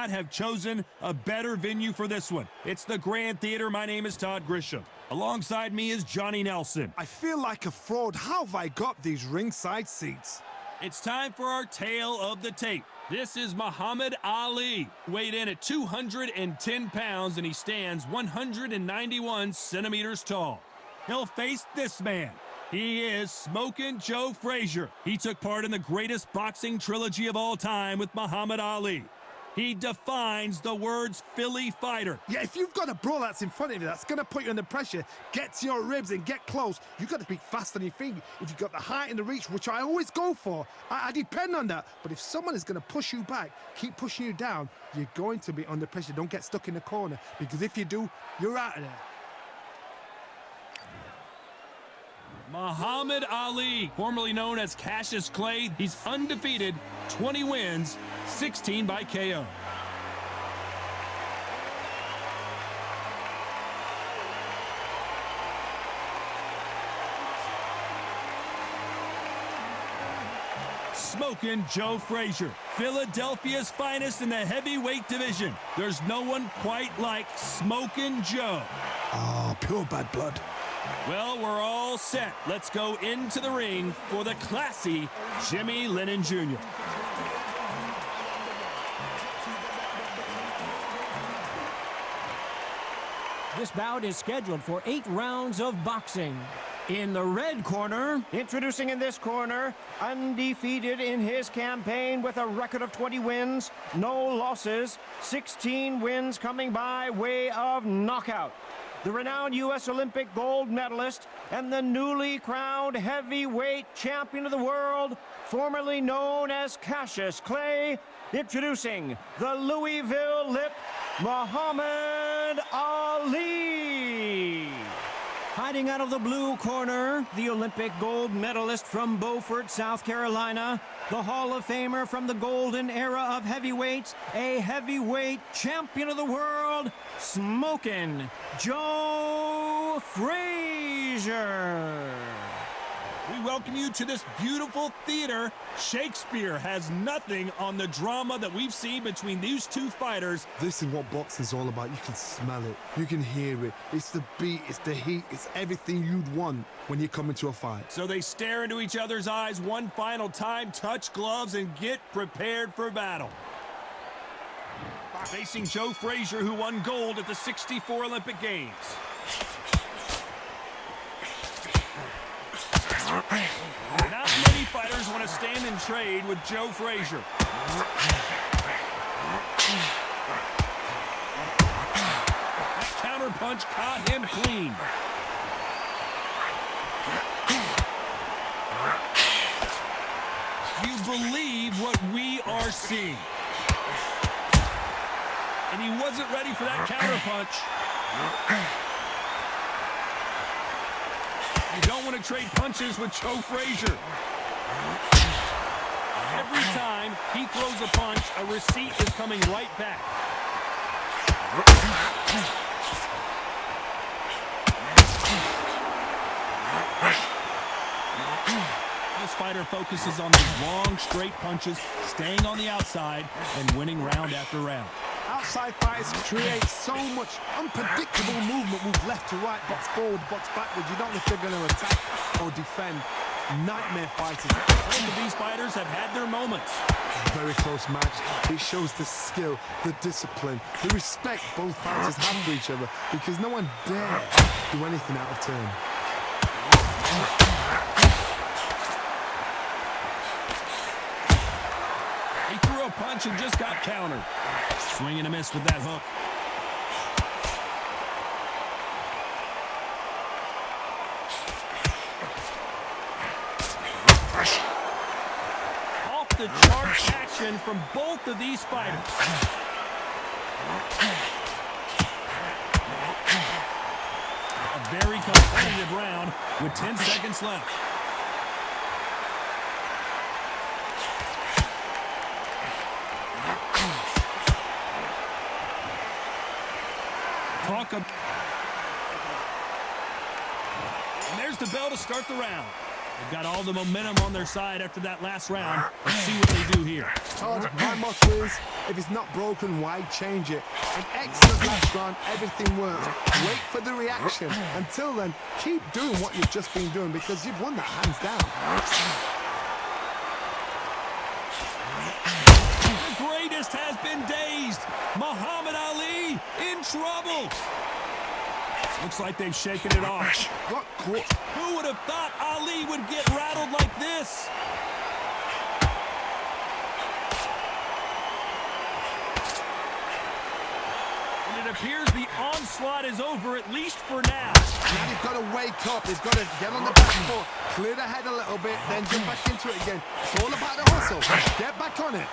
not have chosen a better venue for this one. It's the Grand Theater. My name is Todd Grisham. Alongside me is Johnny Nelson. I feel like a fraud. How have I got these ringside seats? It's time for our tale of the tape. This is Muhammad Ali, weighed in at 210 pounds, and he stands 191 centimeters tall. He'll face this man. He is Smokin' Joe Frazier. He took part in the greatest boxing trilogy of all time with Muhammad Ali. He defines the words Philly fighter. Yeah, if you've got a brawl that's in front of you that's going to put you under pressure, get to your ribs and get close, you've got to be fast on your feet. If you've got the height and the reach, which I always go for, I depend on that. But if someone is going to push you back, keep pushing you down, you're going to be under pressure. Don't get stuck in the corner, because if you do, you're out of there. Muhammad Ali, formerly known as Cassius Clay, he's undefeated, 20 wins, 16 by KO. Smokin' Joe Frazier, Philadelphia's finest in the heavyweight division. There's no one quite like Smokin' Joe. Oh, pure bad blood. Well, we're all set. Let's go into the ring for the classy Jimmy Lennon Jr. This bout is scheduled for 8 rounds of boxing. In the red corner, introducing in this corner, undefeated in his campaign with a record of 20 wins, no losses, 16 wins coming by way of knockout. The renowned U.S. Olympic gold medalist and the newly crowned heavyweight champion of the world, formerly known as Cassius Clay, introducing the Louisville Lip, Muhammad Ali. Fighting out of the blue corner, the Olympic gold medalist from Beaufort, South Carolina, the Hall of Famer from the golden era of heavyweights, a heavyweight champion of the world, Smokin' Joe Frazier. We welcome you to this beautiful theater. Shakespeare has nothing on the drama that we've seen between these two fighters. This is what boxing's all about. You can smell it. You can hear it. It's the beat. It's the heat. It's everything you'd want when you come into a fight. So they stare into each other's eyes one final time, touch gloves, and get prepared for battle. Facing Joe Frazier, who won gold at the '64 Olympic Games. Not many fighters want to stand and trade with Joe Frazier. That counter punch caught him clean. Do you believe what we are seeing? And he wasn't ready for that counter punch. You don't want to trade punches with Joe Frazier. Every time he throws a punch, a receipt is coming right back. This fighter focuses on these long, straight punches, staying on the outside, and winning round after round. Outside fighters create so much unpredictable movement. Move left to right, box forward, box backwards. You don't know if they're going to attack or defend. Nightmare fighters. Both of these fighters have had their moments. Very close match. It shows the skill, the discipline, the respect both fighters have for each other, because no one dare do anything out of turn. He threw a punch and just got countered. Swing and a miss with that hook. Off the chart action from both of these fighters. A very competitive round with 10 seconds left. And there's the bell to start the round. They've got all the momentum on their side after that last round. Let's see what they do here. Todd, my motto is, if it's not broken, why change it? An excellent last round, everything works. Wait for the reaction. Until then, keep doing what you've just been doing because you've won that hands down. The greatest has been dazed. Muhammad Ali in trouble. Looks like they've shaken it off. Got caught. Who would have thought Ali would get rattled like this? And it appears the onslaught is over, at least for now. Now they've got to wake up. They've got to get on the back foot, clear the head a little bit, then jump back into it again. It's all about the hustle. Get back on it.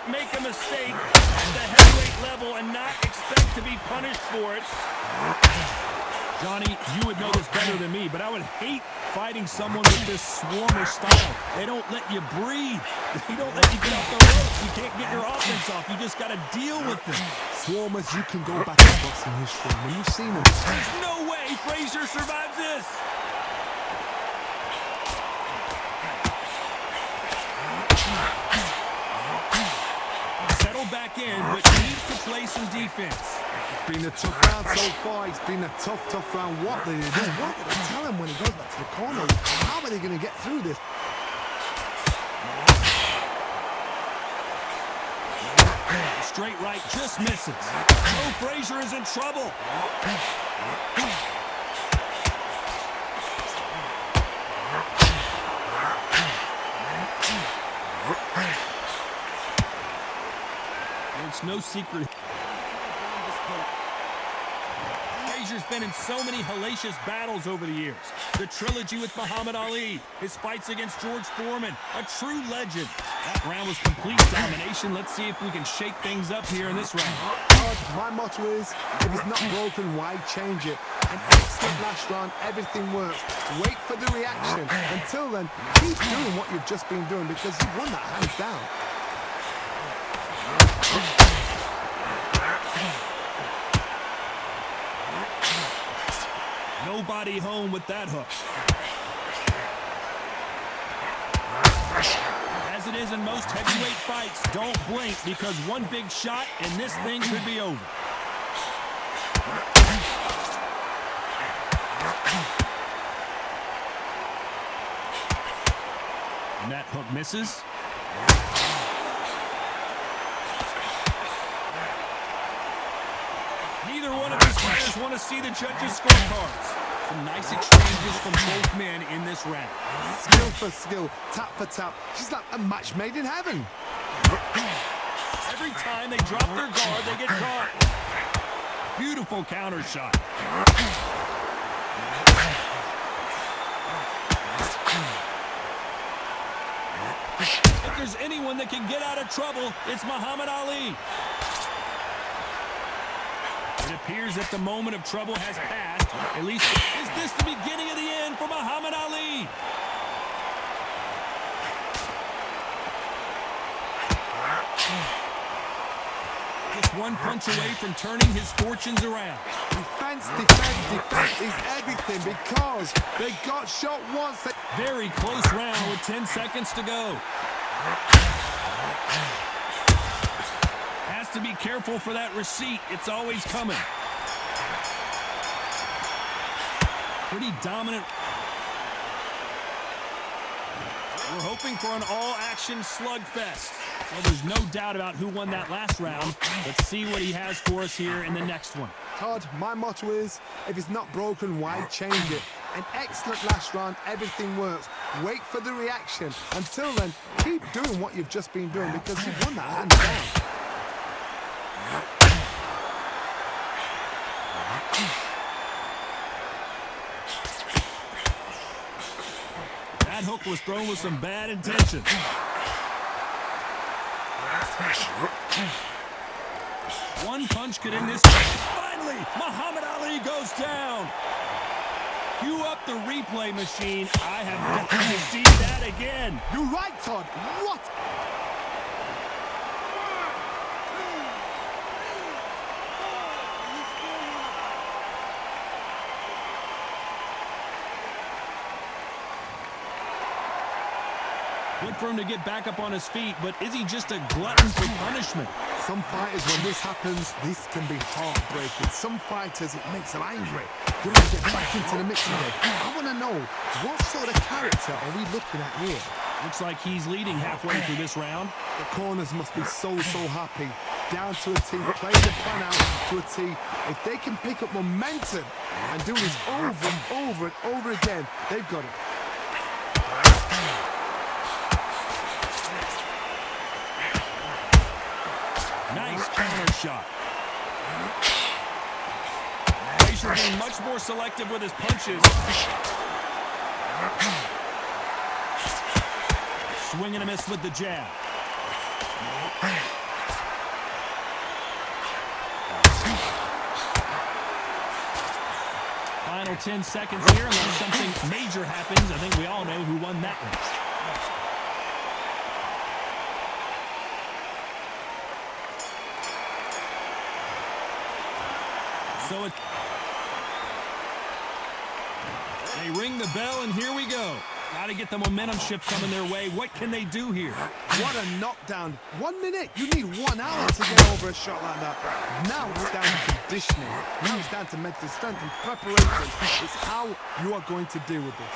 Make a mistake at the heavyweight level and not expect to be punished for it. Johnny, you would know this better than me, but I would hate fighting someone with this swarmer style. They don't let you breathe. They don't let you get off the ropes. You can't get your offense off. You just got to deal with them. Swarmers, you can go back to boxing history when you've seen them. There's no way Frazier survives this. Back in, but needs to play some defense. It's been a tough round so far. It's been a tough round. What do they do? What do they tell him when he goes back to the corner? How are they going to get through this? Straight right just misses. Joe Frazier is in trouble. It's no secret. Frazier's been in so many hellacious battles over the years. The trilogy with Muhammad Ali, his fights against George Foreman, a true legend. That round was complete domination. Let's see if we can shake things up here in this round. My motto is, if it's not broken, why change it? An excellent last round, everything works. Wait for the reaction. Until then, keep doing what you've just been doing because you've won that hands down. Nobody home with that hook. As it is in most heavyweight fights, don't blink because one big shot and this thing could be over. And that hook misses. Neither one of these fighters want to see the judges' scorecards. Some nice exchanges from both men in this round. Skill for skill, tap for tap. She's like a match made in heaven. Every time they drop their guard, they get caught. Beautiful counter shot. If there's anyone that can get out of trouble, it's Muhammad Ali. It appears that the moment of trouble has passed. At least, is this the beginning of the end for Muhammad Ali? Just one punch away from turning his fortunes around. Defense is everything because they got shot once. Very close round with 10 seconds to go. Has to be careful for that receipt. It's always coming. Pretty dominant. We're hoping for an all-action slugfest. Well, there's no doubt about who won that last round. Let's see what he has for us here in the next one. Todd, my motto is, if it's not broken, why change it? An excellent last round, everything works. Wait for the reaction. Until then, keep doing what you've just been doing because you've won that hands down. That hook was thrown with some bad intention. One punch could end this. Finally, Muhammad Ali goes down. Cue up the replay machine. I have got to see that again. You're right, Todd. What? Good for him to get back up on his feet, but is he just a glutton for punishment? Some fighters, when this happens, this can be heartbreaking. Some fighters, it makes them angry. They want to get back into the mix again. I want to know, what sort of character are we looking at here? Looks like he's leading halfway through this round. The corners must be so happy. Down to a T, playing the plan out to a T. If they can pick up momentum and do this over and over and over again, they've got it. Nice counter shot. Frazier being much more selective with his punches. Swing and a miss with the jab. Final 10 seconds here, unless something major happens. I think we all know who won that one. So they ring the bell, and here we go. Got to get the momentum shift coming their way. What can they do here? What a knockdown. 1 minute. You need 1 hour to get over a shot like that. Now it's down to conditioning. Now it's down to mental strength and preparation. It's how you are going to deal with this.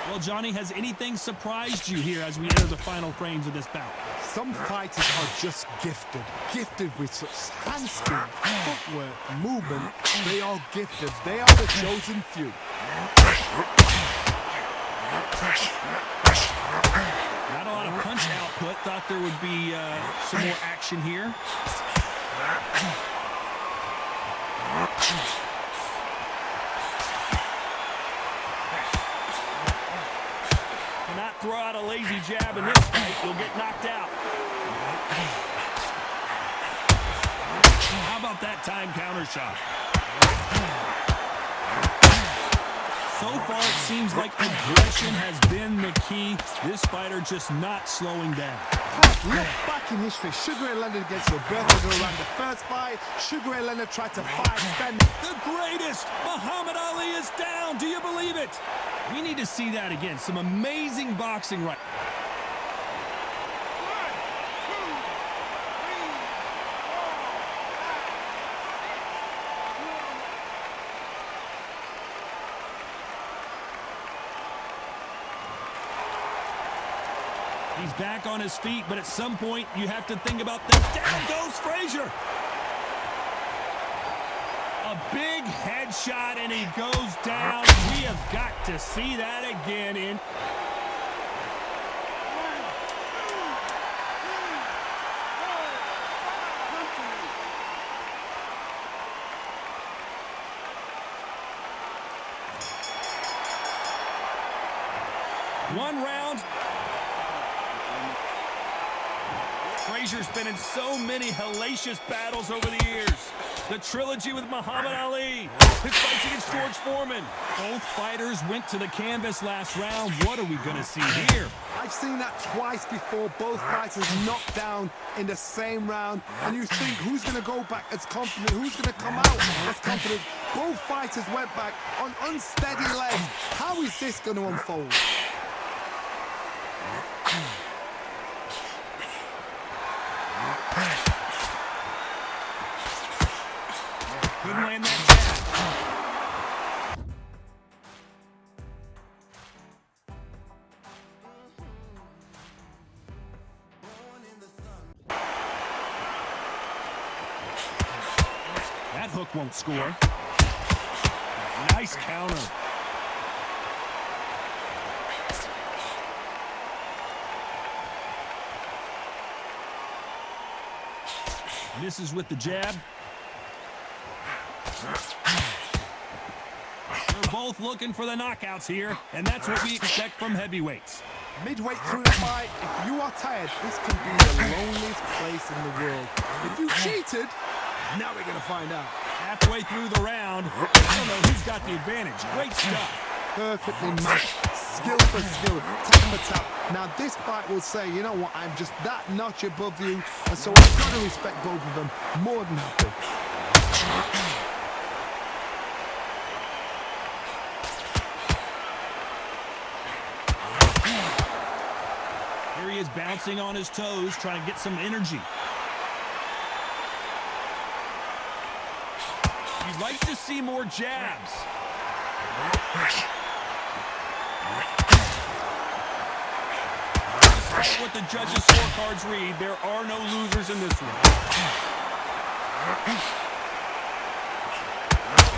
Well, Johnny, has anything surprised you here as we enter the final frames of this bout? Some fighters are just gifted. Gifted with such hand skill, footwork, movement. They are gifted. They are the chosen few. Not a lot of punch output. Thought there would be some more action here. Cannot throw out a lazy jab in this fight. You'll get knocked out. How about that time counter shot? So far, it seems like aggression has been the key. This fighter just not slowing down. Look back in history. Sugar Ray Leonard against Roberto Duran. The first fight, Sugar Ray Leonard tried to fight, stand. The greatest! Muhammad Ali is down! Do you believe it? We need to see that again. Some amazing boxing right. He's back on his feet, but at some point you have to think about this. Down goes Frazier. A big headshot, and he goes down. We have got to see that again. One round. Frazier's been in so many hellacious battles over the years. The trilogy with Muhammad Ali, his fights against George Foreman. Both fighters went to the canvas last round. What are we going to see here? I've seen that twice before. Both fighters knocked down in the same round. And you think, who's going to go back as confident? Who's going to come out as confident? Both fighters went back on unsteady legs. How is this going to unfold? Couldn't land that jab. That hook won't score. Nice counter. Misses with the jab. They're both looking for the knockouts here, and that's what we expect from heavyweights. Midway through the fight, if you are tired, this could be the loneliest place in the world. If you cheated, now we're going to find out. Halfway through the round, I don't know who's got the advantage. Great stuff. Perfectly matched, skill for skill, tap for tap. Now this fight will say, you know what, I'm just that notch above you, and so I've got to respect both of them more than happy. There he is bouncing on his toes, trying to get some energy. You'd like to see more jabs. Despite what the judges' scorecards read, there are no losers in this one.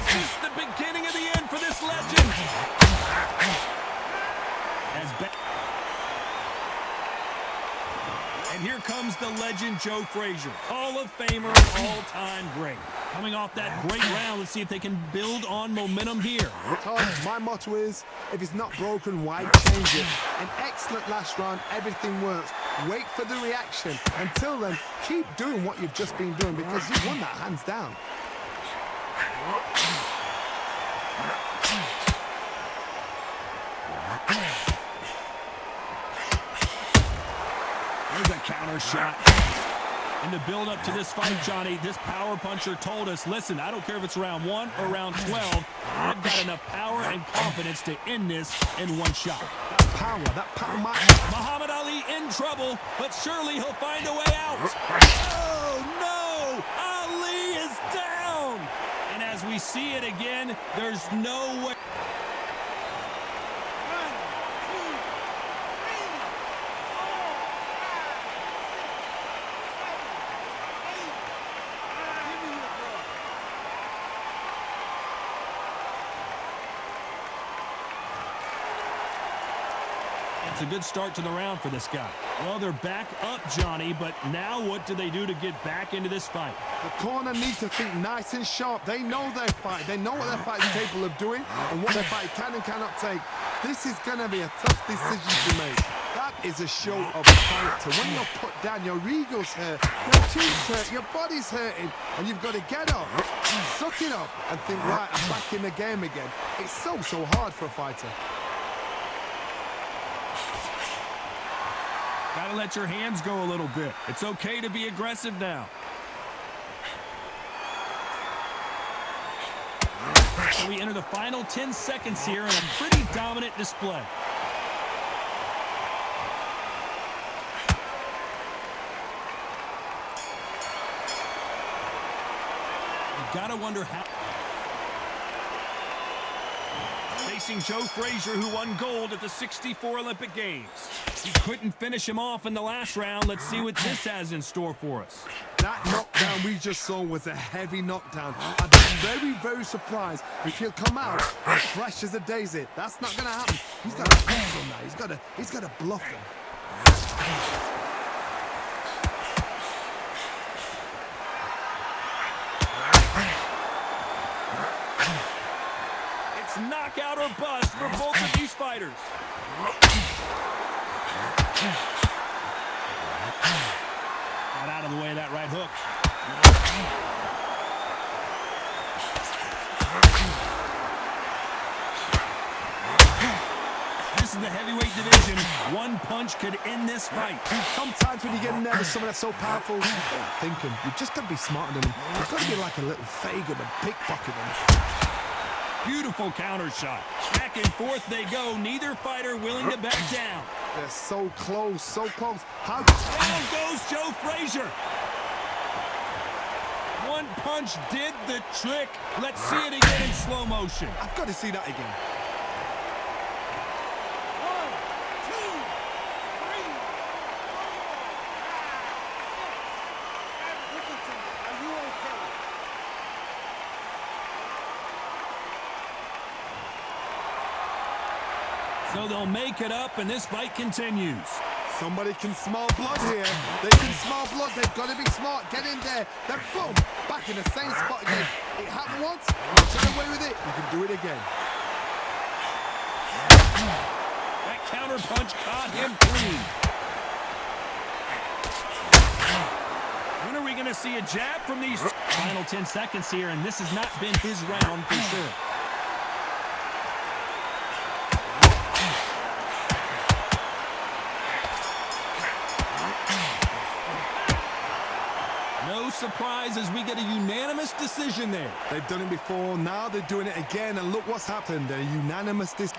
Is this the beginning of the end for this legend? And here comes the legend Joe Frazier, Hall of Famer, all-time great. Coming off that great round, let's see if they can build on momentum here. Tom, my motto is, if it's not broken, why change it? An excellent last round, everything works. Wait for the reaction. Until then, keep doing what you've just been doing because you've won that hands down. There's a counter shot. In the build-up to this fight, Johnny, this power puncher told us, listen, I don't care if it's round 1 or round 12, I've got enough power and confidence to end this in one shot. That power might... Muhammad Ali in trouble, but surely he'll find a way out. Oh, no! Ali is down! And as we see it again, there's no way... It's a good start to the round for this guy. Well, they're back up, Johnny, but now what do they do to get back into this fight? The corner needs to think nice and sharp. They know their fight. They know what their fight is capable of doing and what their fight can and cannot take. This is going to be a tough decision to make. That is a show of character. When you're put down, your ego's hurt, your cheeks hurt, your body's hurting, and you've got to get up, suck it up, and think, right, I'm back in the game again. It's so hard for a fighter. Gotta let your hands go a little bit. It's okay to be aggressive now. So we enter the final 10 seconds here in a pretty dominant display. You gotta wonder how... Facing Joe Frazier, who won gold at the '64 Olympic Games. He couldn't finish him off in the last round. Let's see what this has in store for us. That knockdown we just saw was a heavy knockdown. I'd be very surprised if he'll come out as fresh as a daisy. That's not going to happen. He's got to bluff him now. He's got to bluff him. Knockout or bust for both of these fighters. Got out of the way of that right hook. This is the heavyweight division. One punch could end this fight. Sometimes when you get in there with someone that's so powerful, you don't think him. You've just got to be smarter than him. You've got to be like a little Fagin and pickpocket him. Beautiful counter shot. Back and forth they go. Neither fighter willing to back down. They're so close, so close. How... Down goes Joe Frazier. One punch did the trick. Let's see it again in slow motion. I've got to see that again. 1, 2, 3, 4, 5, 6, 7. Listen to me. Are you okay? So they'll make it up, and this fight continues. Somebody can smell blood here. They can smell blood. They've got to be smart. Get in there. Then boom, back in the same spot again. It happened once. Get away with it. You can do it again. That counter punch caught him clean. When are we going to see a jab from these final 10 seconds here? And this has not been his round for sure. No surprise as we get a unanimous decision there. They've done it before. Now they're doing it again. And look what's happened. A unanimous decision.